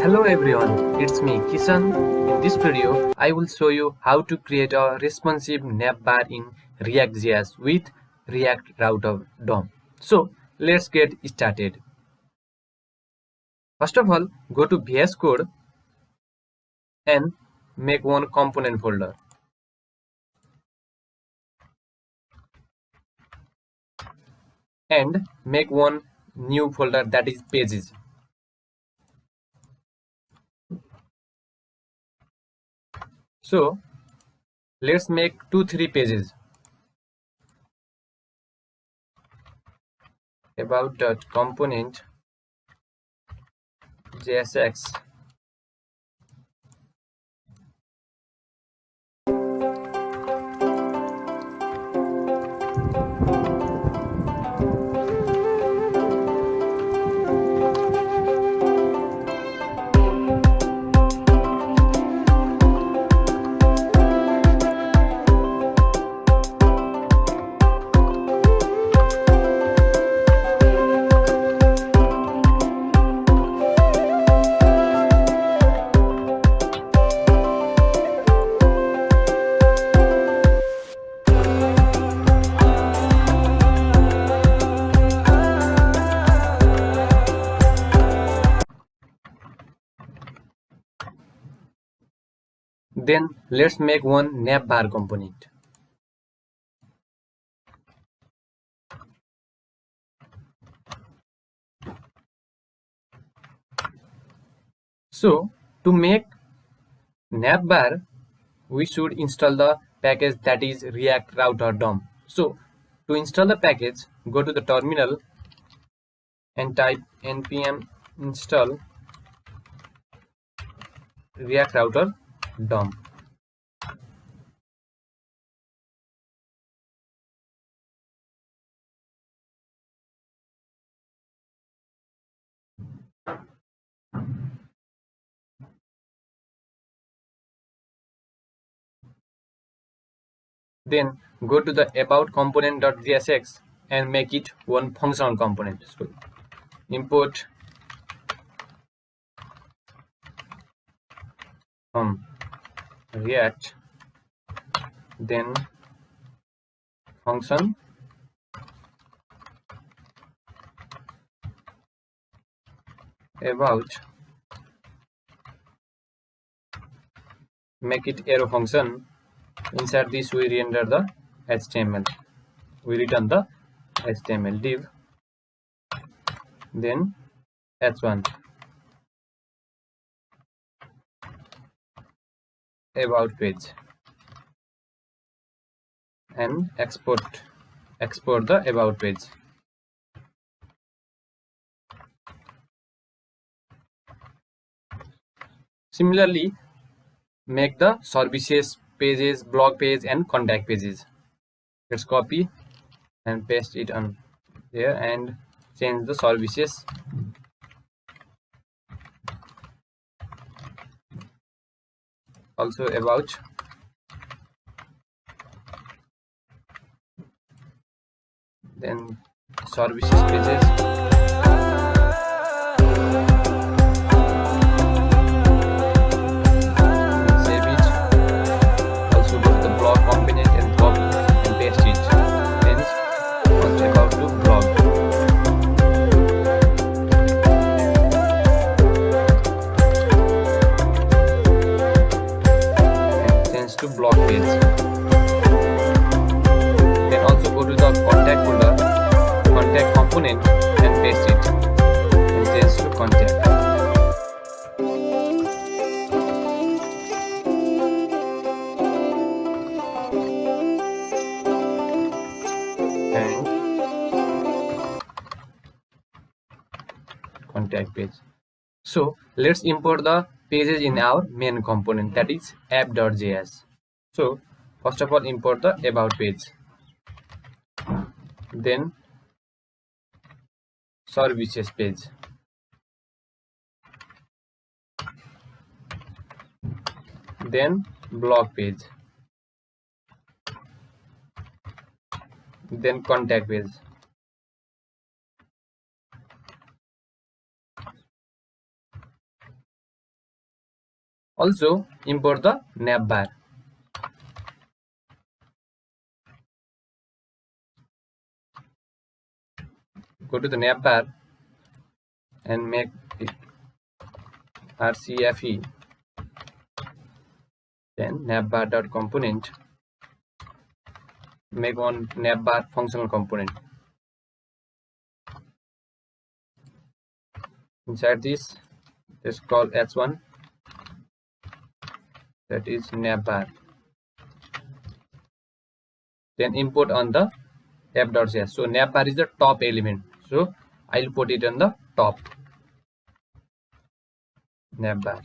Hello everyone, it's me Kisan. In this video, I will show you how to create a responsive navbar in React.js with React Router DOM. So let's get started. First of all, go to VS Code and make one component folder. And make one new folder that is pages. So let's make 2-3 pages. About.component JSX Then let's make one navbar component. So to make navbar, we should install the package that is React Router DOM. So to install the package, go to the terminal and type npm install React Router DOM. Then go to the about component.jsx and make it one functional component. So import from React, then function about, make it arrow function. Inside this we render the HTML. We return the HTML div, then h1 about page, and export the about page. Similarly, make the services pages, blog page, and contact pages. Let's copy and paste it on there and change the services. Also about, then services pages, save it. Also go to the blog component and copy and paste it. Then check out to blog. And change to blog page. Then also go to the contact folder, contact component, and paste it and change to contact. And contact page. So let's import the pages in our main component, that is app.js. So first of all, import the about page, then services page, then blog page, then contact page. Also import the navbar. Go to the navbar and make it rcfe, then navbar.component, make one navbar functional component. Inside this, let's call h1, that is navbar. Then import on the app.js. So navbar is the top element, so I'll put it on the top. Navbar.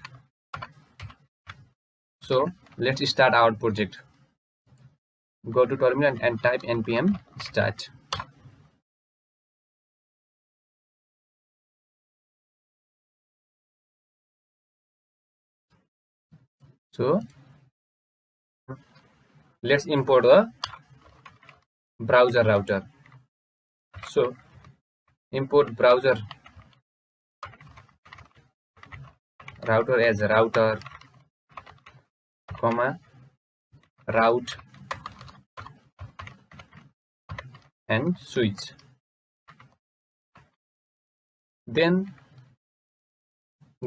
So let's start our project. Go to terminal and type npm start. So let's import the browser router. So import browser router as router, comma, route and switch. Then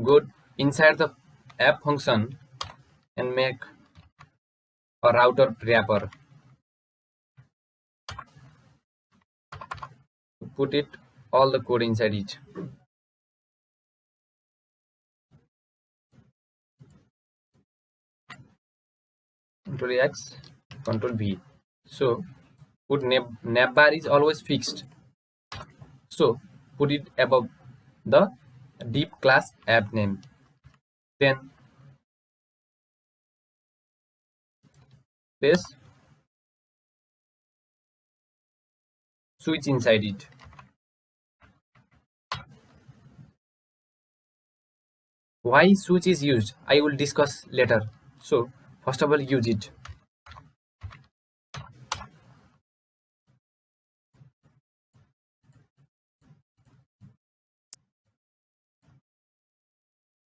go inside the app function and make a router wrapper. Put it all the code inside it. Control X, Control V. So put navbar is always fixed. So put it above the deep class app name. Then paste switch inside it. Why switch is used, I will discuss later. So first of all, use it.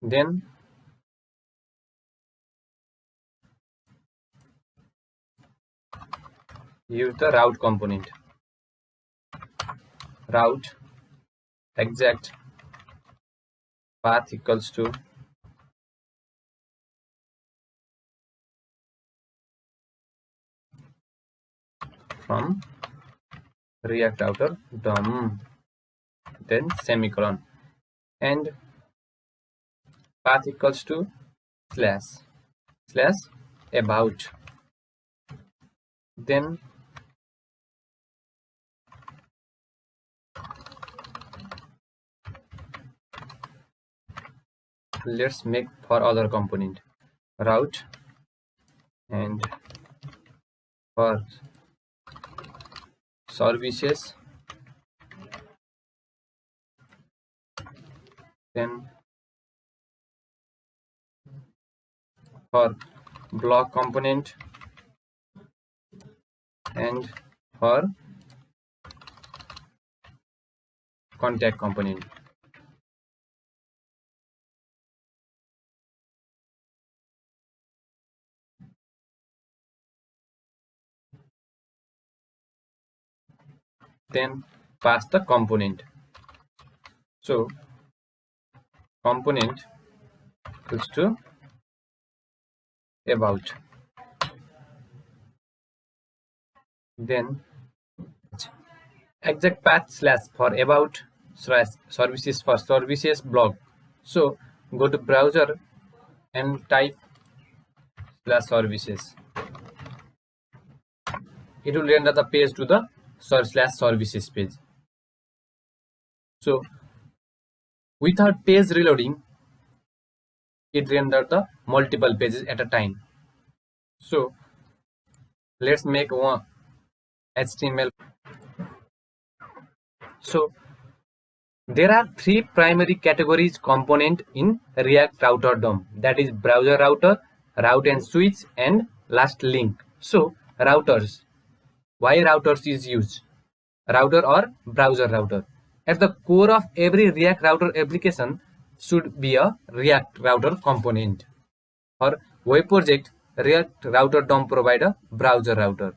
Then use the route component. Route exact path equals to from React router DOM, then semicolon, and path equals to slash about, then let's make for other component route, and for services, then for block component, and for contact component. Then pass the component. So component equals to about, then exact path slash for about slash services for services blog. So go to browser and type slash services. It will render the page to the slash services page. So without page reloading, it rendered the multiple pages at a time. So let's make one HTML. So there are three primary categories component in React router DOM, that is browser router, route and switch, and last link. So routers, why routers is used? Router or browser router. At the core of every React router application should be a React router component. For web project, React Router DOM provide a browser router.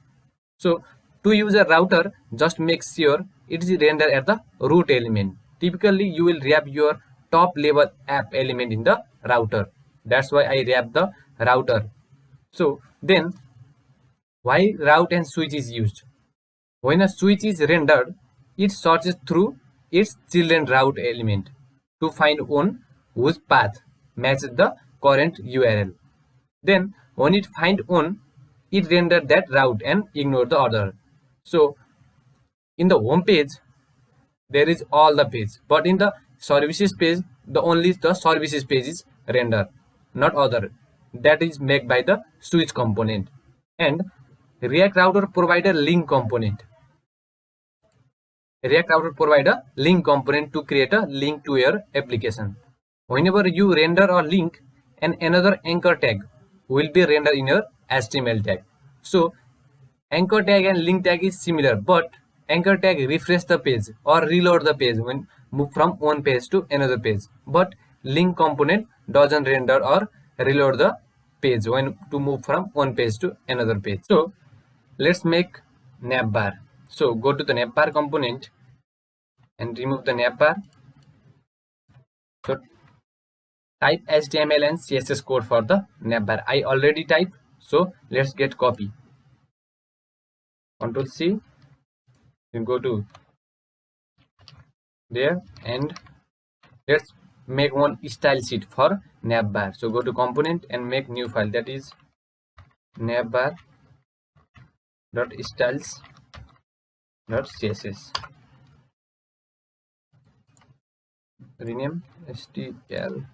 So to use a router, just make sure it is rendered at the root element. Typically, you will wrap your top level app element in the router. That's why I wrap the router. So then, why route and switch is used? When a switch is rendered, it searches through its children route element to find one whose path matches the current URL. Then when it finds one, it renders that route and ignore the other. So in the home page, there is all the page, but in the services page, only the services page is rendered, not other. That is made by the switch component. And React Router provide a link component. React Router provide a link component to create a link to your application. Whenever you render a link, and another anchor tag will be rendered in your HTML tag. So anchor tag and link tag is similar, but anchor tag refresh the page or reload the page when move from one page to another page. But link component doesn't render or reload the page when to move from one page to another page. So let's make navbar. So go to the navbar component and remove the navbar. So type HTML and CSS code for the navbar. I already typed, so let's get copy. Ctrl C. You go to there and let's make one style sheet for navbar. So go to component and make new file, that is navbar.styles.css. Rename STYLES.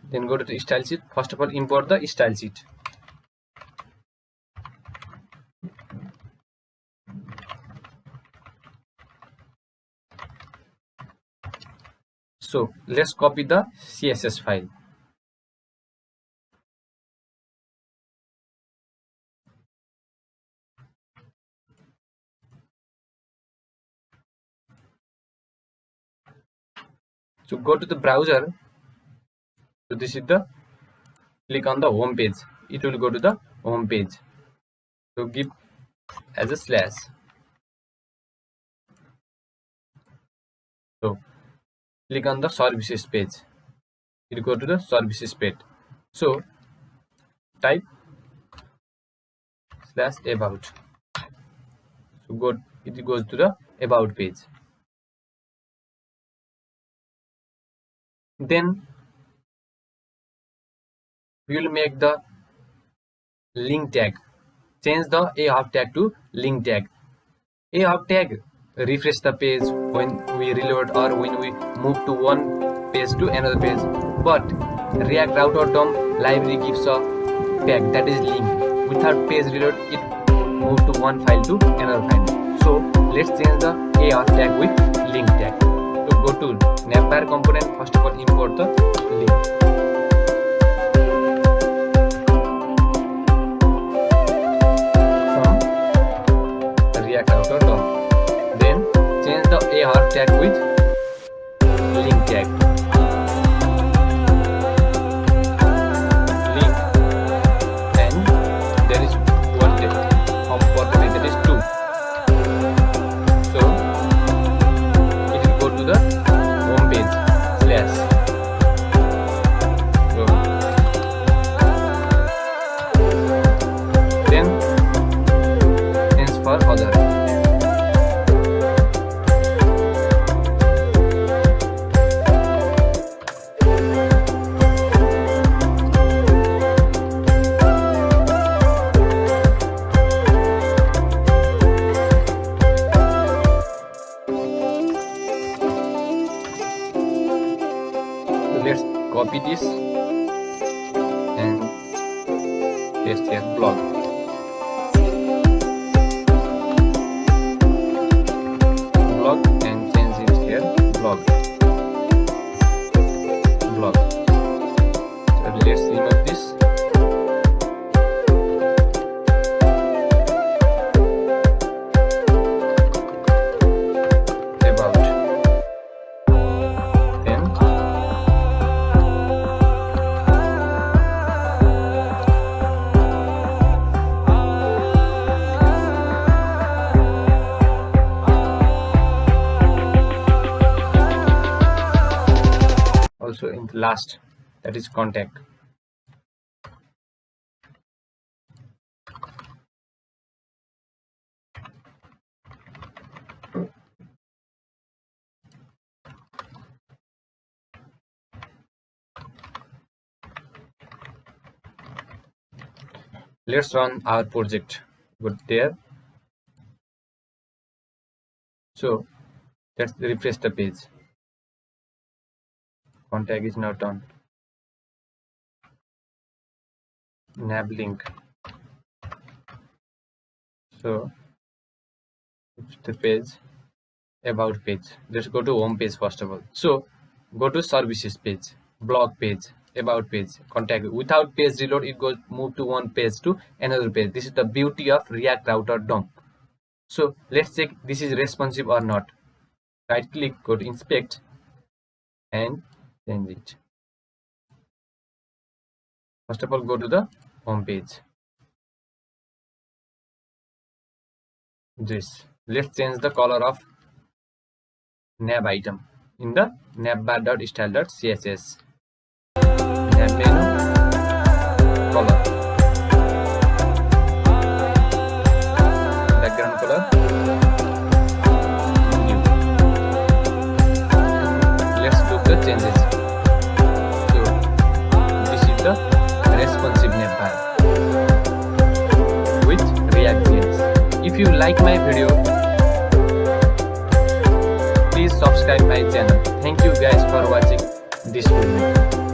Then go to the style sheet. First of all, import the style sheet. So let's copy the CSS file. So go to the browser. So this is the, click on the home page. It will go to the home page. So give as a slash. So click on the services page. It will go to the services page. So type /about. So it goes to the about page. Then we will make the link tag. Change the a-half tag to link tag. A-half tag refresh the page when we reload or when we move to one page to another page. But React Router DOM library gives a tag that is link. Without page reload, it move to one file to another file. So let's change the a-half tag with link tag. So go to navbar component. First of all, import the link. Then change the a-half tag with link tag. Link, and there is one component that is 2. So it will go to the home page slash. So then change for other. Let's copy this and paste here blog. Blog and change it here blog. So let's remove this. also in the last, that is contact. Let's run our project. Go there. So let's refresh the page. Contact is not on. Nav-link. So the page, about page. Let's go to home page first of all. So go to services page, blog page, about page, contact. Without page reload, it goes move to one page to another page. This is the beauty of React Router DOM. So let's check this is responsive or not. Right click, go to inspect and change it. First of all, go to the home page. This, let's change the color of nav-item in the navbar.style.css. nav-menu color, background color blue. Let's do the changes. So this is the responsive navbar with React.js. If you like my video, please subscribe my channel. Thank you guys for watching this video.